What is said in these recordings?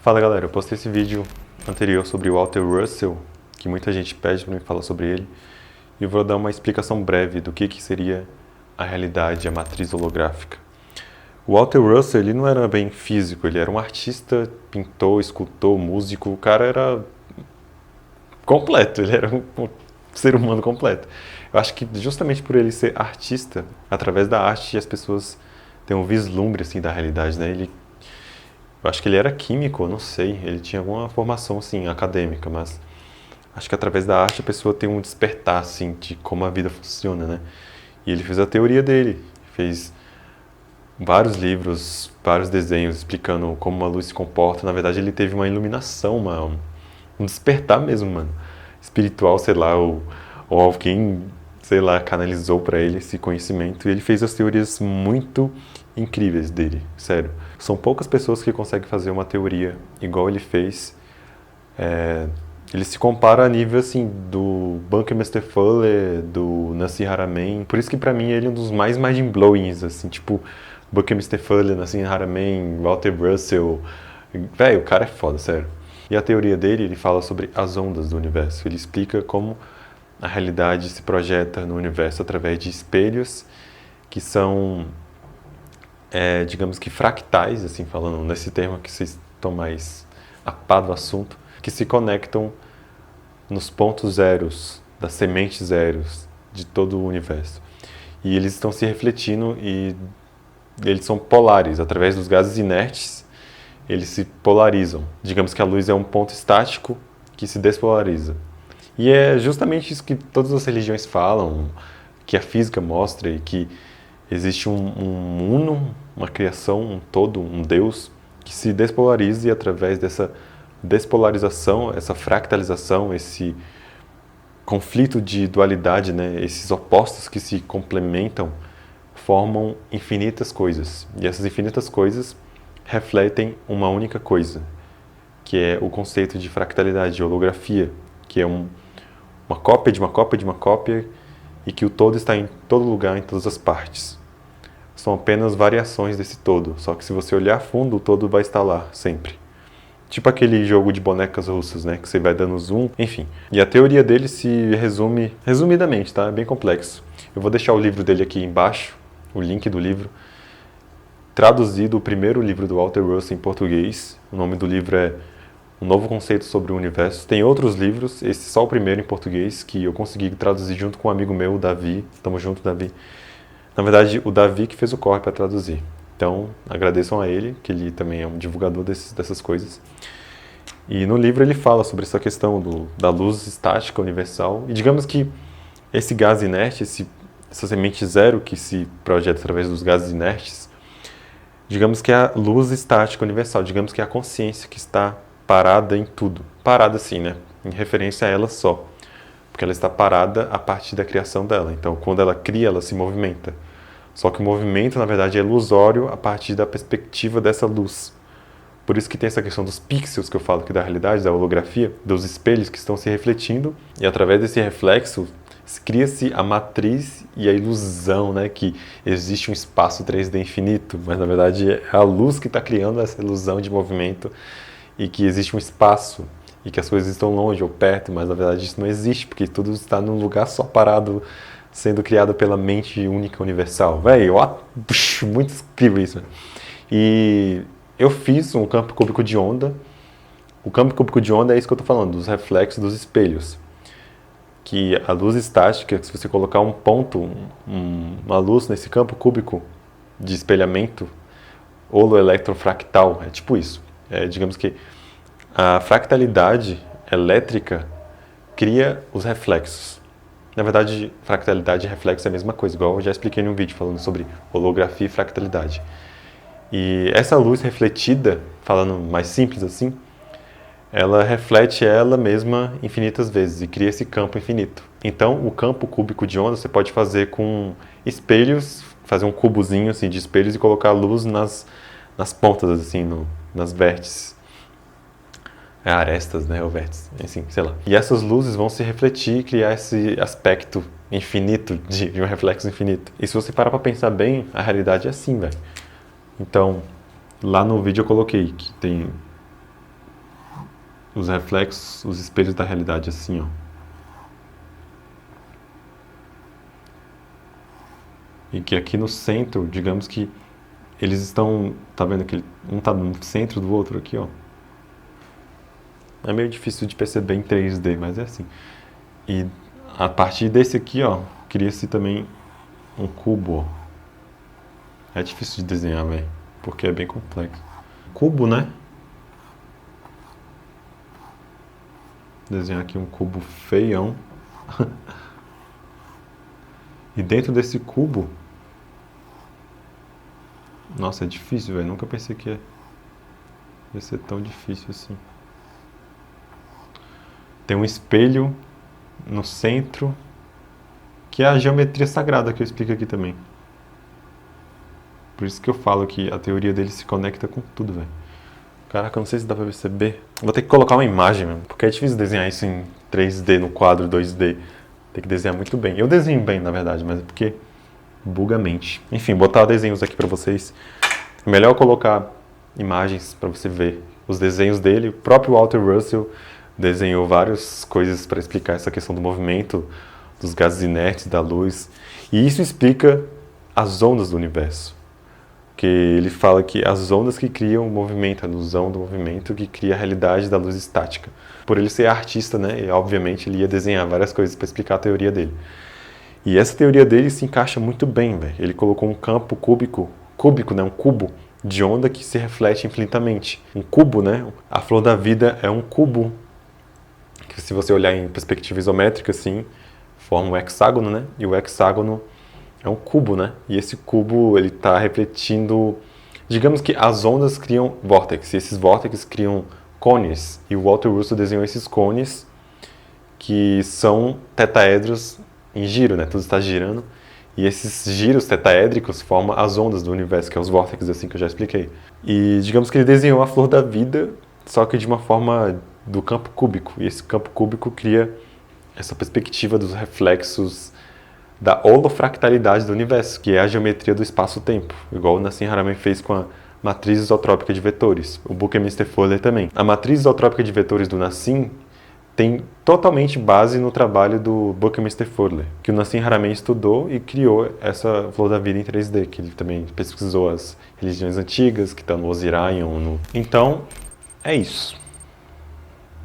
Fala galera, eu postei esse vídeo anterior sobre o Walter Russell, que muita gente pede para mim falar sobre ele, e eu vou dar uma explicação breve do que seria a realidade, a matriz holográfica. O Walter Russell, ele não era bem físico, ele era um artista, pintor, escultor, músico, o cara era completo, ele era um ser humano completo. Eu acho que justamente por ele ser artista, através da arte as pessoas têm um vislumbre assim da realidade, né? Eu acho que ele era químico, eu não sei, ele tinha alguma formação assim acadêmica, mas acho que através da arte a pessoa tem um despertar assim de como a vida funciona, né? E ele fez a teoria dele, fez vários livros, vários desenhos explicando como a luz se comporta. Na verdade, ele teve uma iluminação, um despertar mesmo, mano, espiritual, sei lá, ou alguém, sei lá, canalizou para ele esse conhecimento e ele fez as teorias muito incríveis dele, sério. São poucas pessoas que conseguem fazer uma teoria igual ele fez. Ele se compara a nível assim do Buckminster Fuller, do Nassim Haramein. Por isso que para mim ele é um dos mais mind-blowings, assim, tipo Buckminster Fuller, Nassim Haramein, Walter Russell. Velho, o cara é foda, sério. E a teoria dele, ele fala sobre as ondas do universo. Ele explica como a realidade se projeta no universo através de espelhos que são, digamos que fractais, assim, falando nesse termo que vocês estão mais a par do assunto, que se conectam nos pontos zeros, das sementes zeros de todo o universo. E eles estão se refletindo e eles são polares. Através dos gases inertes, eles se polarizam. Digamos que a luz é um ponto estático que se despolariza. E é justamente isso que todas as religiões falam, que a física mostra, e que existe um uno, uma criação, um todo, um Deus, que se despolariza e através dessa despolarização, essa fractalização, esse conflito de dualidade, né, esses opostos que se complementam, formam infinitas coisas. E essas infinitas coisas refletem uma única coisa, que é o conceito de fractalidade, de holografia, que é uma cópia de uma cópia de uma cópia e que o todo está em todo lugar, em todas as partes. São apenas variações desse todo, só que se você olhar a fundo, o todo vai estar lá, sempre. Tipo aquele jogo de bonecas russas, né, que você vai dando zoom, enfim. E a teoria dele se resume, resumidamente, tá? É bem complexo. Eu vou deixar o livro dele aqui embaixo, o link do livro, traduzido o primeiro livro do Walter Russell em português. O nome do livro é Um Novo Conceito sobre o Universo. Tem outros livros, esse só o primeiro em português, que eu consegui traduzir junto com um amigo meu, o Davi. Tamo junto, Davi. Na verdade, o Davi que fez o corre para traduzir. Então, agradeçam a ele, que ele também é um divulgador dessas coisas. E no livro ele fala sobre essa questão da luz estática universal. E digamos que esse gás inerte, essa semente zero que se projeta através dos gases inertes, digamos que é a luz estática universal, digamos que é a consciência que está parada em tudo. Parada assim, né? Em referência a ela só. Porque ela está parada a partir da criação dela. Então, quando ela cria, ela se movimenta. Só que o movimento, na verdade, é ilusório a partir da perspectiva dessa luz. Por isso que tem essa questão dos pixels que eu falo aqui da realidade, da holografia, dos espelhos que estão se refletindo, e através desse reflexo cria-se a matriz e a ilusão, né, que existe um espaço 3D infinito, mas na verdade é a luz que está criando essa ilusão de movimento e que existe um espaço e que as coisas estão longe ou perto, mas na verdade isso não existe, porque tudo está num lugar só parado, sendo criado pela mente única universal. Véi, ó, muito incrível isso. E eu fiz um campo cúbico de onda. O campo cúbico de onda é isso que eu estou falando, dos reflexos dos espelhos. Que a luz estática, se você colocar um ponto, uma luz nesse campo cúbico de espelhamento, holoelectrofractal, é tipo isso. Digamos que a fractalidade elétrica cria os reflexos. Na verdade, fractalidade e reflexo é a mesma coisa, igual eu já expliquei num vídeo falando sobre holografia e fractalidade. E essa luz refletida, falando mais simples assim, ela reflete ela mesma infinitas vezes e cria esse campo infinito. Então, o campo cúbico de onda você pode fazer com espelhos, fazer um cubozinho assim, de espelhos e colocar a luz nas pontas, assim, nas vértices. Arestas, né, ou vértices, assim, sei lá. E essas luzes vão se refletir e criar esse aspecto infinito, de um reflexo infinito. E se você parar pra pensar bem, a realidade é assim, velho. Então, lá no vídeo eu coloquei que tem os reflexos, os espelhos da realidade assim, ó. E que aqui no centro, digamos que eles estão, tá vendo que um tá no centro do outro aqui, ó. É meio difícil de perceber em 3D, mas é assim. E a partir desse aqui, ó, cria-se também um cubo, ó. É difícil de desenhar, velho, porque é bem complexo. Cubo, né? Desenhar aqui um cubo feião. E dentro desse cubo... Nossa, é difícil, velho. Nunca pensei que ia ser tão difícil assim. Tem um espelho no centro, que é a geometria sagrada que eu explico aqui também. Por isso que eu falo que a teoria dele se conecta com tudo, velho. Caraca, eu não sei se dá pra perceber. Vou ter que colocar uma imagem mesmo, porque é difícil desenhar isso em 3D no quadro 2D. Tem que desenhar muito bem. Eu desenho bem, na verdade, mas é porque buga a mente. Enfim, botar desenhos aqui pra vocês. É melhor colocar imagens pra você ver os desenhos dele. O próprio Walter Russell desenhou várias coisas para explicar essa questão do movimento, dos gases inertes, da luz. E isso explica as ondas do universo. Que ele fala que as ondas que criam o movimento, a ilusão do movimento que cria a realidade da luz estática. Por ele ser artista, né, e obviamente ele ia desenhar várias coisas para explicar a teoria dele. E essa teoria dele se encaixa muito bem, velho. Ele colocou um campo cúbico, né, um cubo de onda que se reflete infinitamente. Um cubo, né, a flor da vida é um cubo, que se você olhar em perspectiva isométrica, assim, forma um hexágono, né, e o hexágono é um cubo, né? E esse cubo, ele está refletindo... Digamos que as ondas criam vórtices, e esses vórtices criam cones. E o Walter Russell desenhou esses cones, que são tetaedros em giro, né? Tudo está girando. E esses giros tetaédricos formam as ondas do universo, que é os vórtices, assim que eu já expliquei. E digamos que ele desenhou a flor da vida, só que de uma forma do campo cúbico. E esse campo cúbico cria essa perspectiva dos reflexos da holofractalidade do universo, que é a geometria do espaço-tempo, igual o Nassim Haramein fez com a matriz isotrópica de vetores, o Buckminster Fuller também. A matriz isotrópica de vetores do Nassim tem totalmente base no trabalho do Buckminster Fuller, que o Nassim Haramein estudou e criou essa flor da vida em 3D, que ele também pesquisou as religiões antigas, que estão no Osirion. Então, é isso.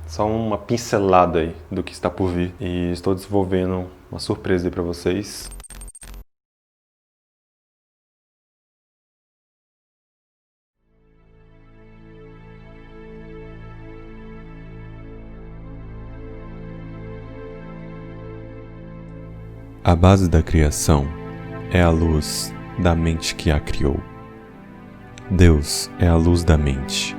Só uma pincelada aí do que está por vir. E estou desenvolvendo uma surpresa aí para vocês. A base da criação é a luz da mente que a criou. Deus é a luz da mente.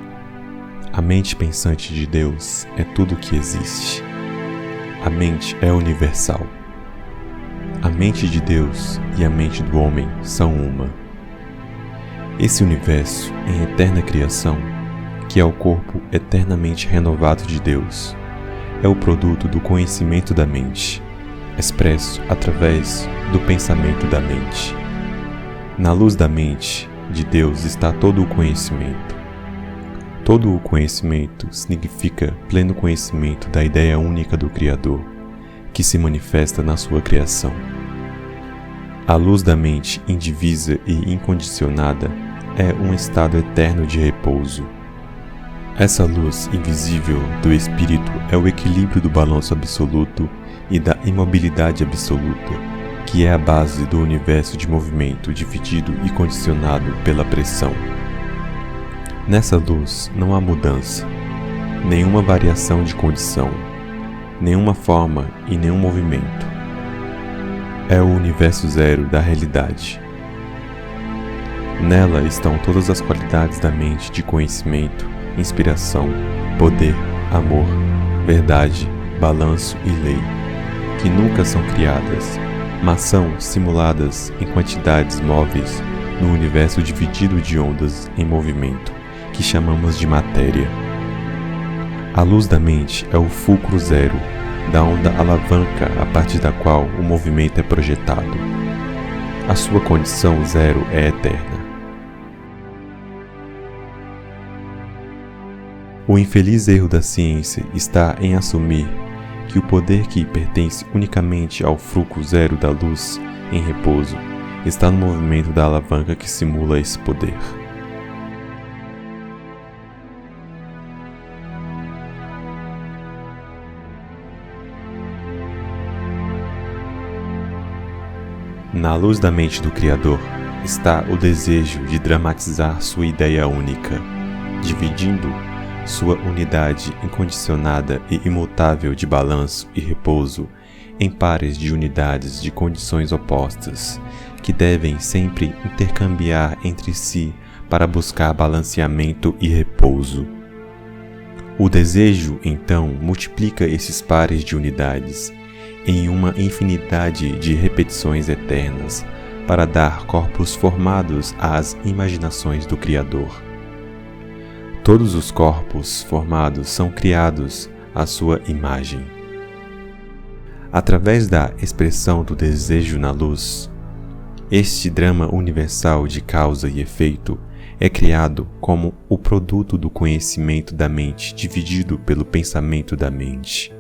A mente pensante de Deus é tudo que existe. A mente é universal. A mente de Deus e a mente do homem são uma. Esse universo em eterna criação, que é o corpo eternamente renovado de Deus, é o produto do conhecimento da mente, expresso através do pensamento da mente. Na luz da mente de Deus está todo o conhecimento. Todo o conhecimento significa pleno conhecimento da ideia única do Criador, que se manifesta na sua criação. A luz da mente indivisa e incondicionada é um estado eterno de repouso. Essa luz invisível do Espírito é o equilíbrio do balanço absoluto e da imobilidade absoluta, que é a base do universo de movimento dividido e condicionado pela pressão. Nessa luz não há mudança, nenhuma variação de condição, nenhuma forma e nenhum movimento. É o universo zero da realidade. Nela estão todas as qualidades da mente de conhecimento, inspiração, poder, amor, verdade, balanço e lei, que nunca são criadas, mas são simuladas em quantidades móveis no universo dividido de ondas em movimento, que chamamos de matéria. A luz da mente é o fulcro zero, da onda alavanca a partir da qual o movimento é projetado. A sua condição zero é eterna. O infeliz erro da ciência está em assumir que o poder que pertence unicamente ao fluxo zero da luz em repouso está no movimento da alavanca que simula esse poder. Na luz da mente do Criador está o desejo de dramatizar sua ideia única, dividindo sua unidade incondicionada e imutável de balanço e repouso em pares de unidades de condições opostas, que devem sempre intercambiar entre si para buscar balanceamento e repouso. O desejo, então, multiplica esses pares de unidades em uma infinidade de repetições eternas para dar corpos formados às imaginações do Criador. Todos os corpos formados são criados à sua imagem. Através da expressão do desejo na luz, este drama universal de causa e efeito é criado como o produto do conhecimento da mente dividido pelo pensamento da mente.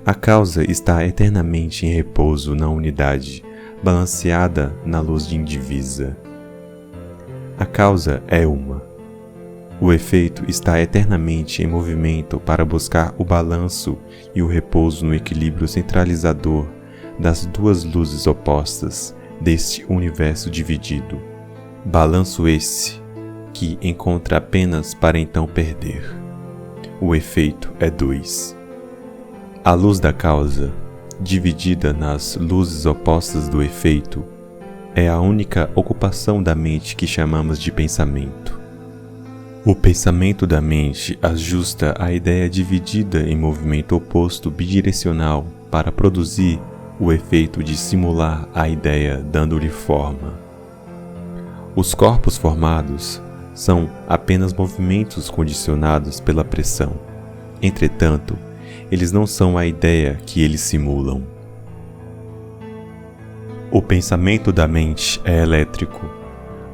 A causa está eternamente em repouso na unidade, balanceada na luz indivisa. A causa é uma. O efeito está eternamente em movimento para buscar o balanço e o repouso no equilíbrio centralizador das duas luzes opostas deste universo dividido. Balanço esse que encontra apenas para então perder. O efeito é 2. A luz da causa, dividida nas luzes opostas do efeito, é a única ocupação da mente que chamamos de pensamento. O pensamento da mente ajusta a ideia dividida em movimento oposto bidirecional para produzir o efeito de simular a ideia dando-lhe forma. Os corpos formados são apenas movimentos condicionados pela pressão. Entretanto, eles não são a ideia que eles simulam. O pensamento da mente é elétrico.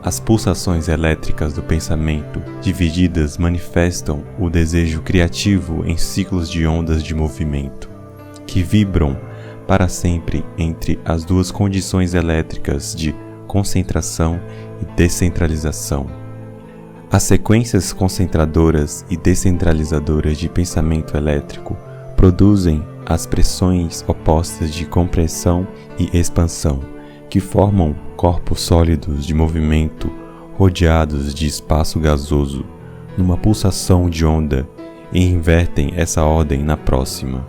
As pulsações elétricas do pensamento divididas manifestam o desejo criativo em ciclos de ondas de movimento, que vibram para sempre entre as duas condições elétricas de concentração e descentralização. As sequências concentradoras e descentralizadoras de pensamento elétrico produzem as pressões opostas de compressão e expansão, que formam corpos sólidos de movimento rodeados de espaço gasoso numa pulsação de onda e invertem essa ordem na próxima.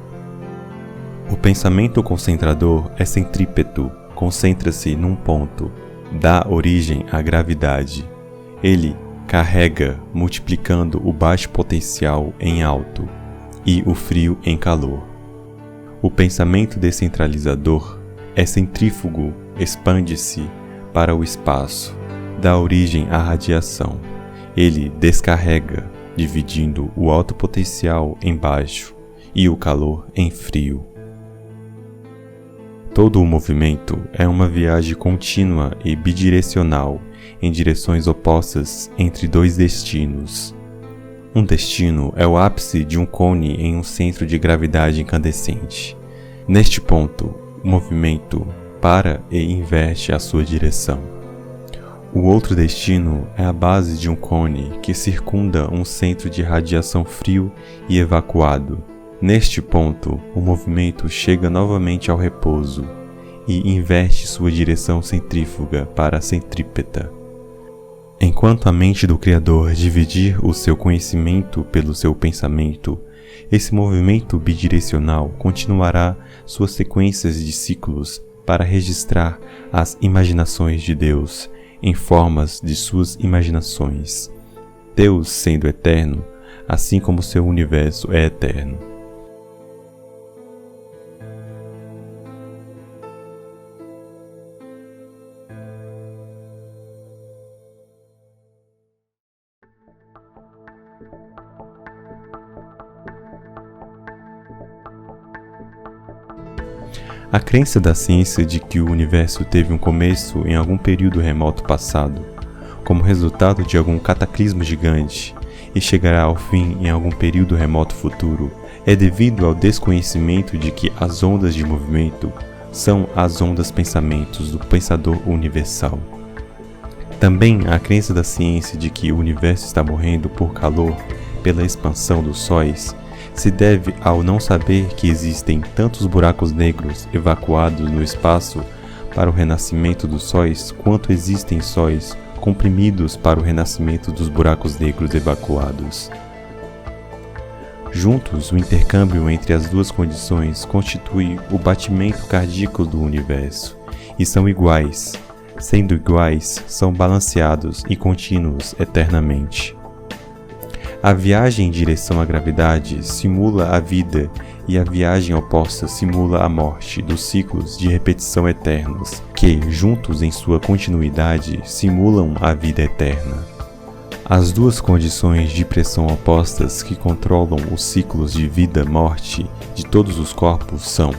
O pensamento concentrador é centrípeto, concentra-se num ponto, dá origem à gravidade. Ele carrega, multiplicando o baixo potencial em alto e o frio em calor. O pensamento descentralizador é centrífugo, expande-se para o espaço, dá origem à radiação. Ele descarrega, dividindo o alto potencial em baixo e o calor em frio. Todo o movimento é uma viagem contínua e bidirecional em direções opostas entre dois destinos. Um destino é o ápice de um cone em um centro de gravidade incandescente. Neste ponto, o movimento para e inverte a sua direção. O outro destino é a base de um cone que circunda um centro de radiação frio e evacuado. Neste ponto, o movimento chega novamente ao repouso e inverte sua direção centrífuga para a centrípeta. Enquanto a mente do Criador dividir o seu conhecimento pelo seu pensamento, esse movimento bidirecional continuará suas sequências de ciclos para registrar as imaginações de Deus em formas de suas imaginações. Deus sendo eterno, assim como seu universo é eterno. A crença da ciência de que o universo teve um começo em algum período remoto passado, como resultado de algum cataclismo gigante, e chegará ao fim em algum período remoto futuro, é devido ao desconhecimento de que as ondas de movimento são as ondas pensamentos do Pensador Universal. Também a crença da ciência de que o universo está morrendo por calor pela expansão dos sóis se deve ao não saber que existem tantos buracos negros evacuados no espaço para o renascimento dos sóis quanto existem sóis comprimidos para o renascimento dos buracos negros evacuados. Juntos, o intercâmbio entre as duas condições constitui o batimento cardíaco do universo, e são iguais. Sendo iguais, são balanceados e contínuos eternamente. A viagem em direção à gravidade simula a vida e a viagem oposta simula a morte dos ciclos de repetição eternos, que, juntos em sua continuidade, simulam a vida eterna. As duas condições de pressão opostas que controlam os ciclos de vida-morte de todos os corpos são: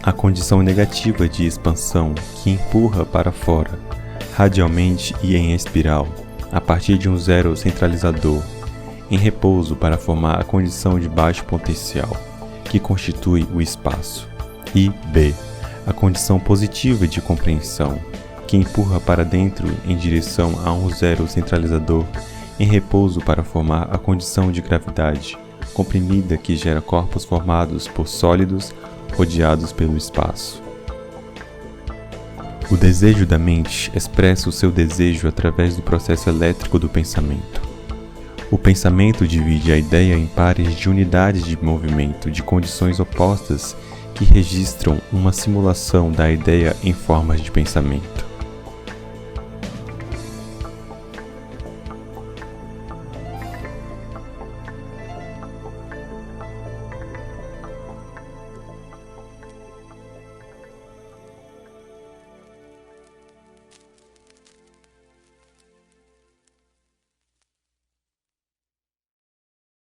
a condição negativa de expansão que empurra para fora, radialmente e em espiral, a partir de um zero centralizador, em repouso para formar a condição de baixo potencial, que constitui o espaço. E b, a condição positiva de compreensão, que empurra para dentro em direção a um zero centralizador, em repouso para formar a condição de gravidade, comprimida que gera corpos formados por sólidos rodeados pelo espaço. O desejo da mente expressa o seu desejo através do processo elétrico do pensamento. O pensamento divide a ideia em pares de unidades de movimento de condições opostas que registram uma simulação da ideia em formas de pensamento.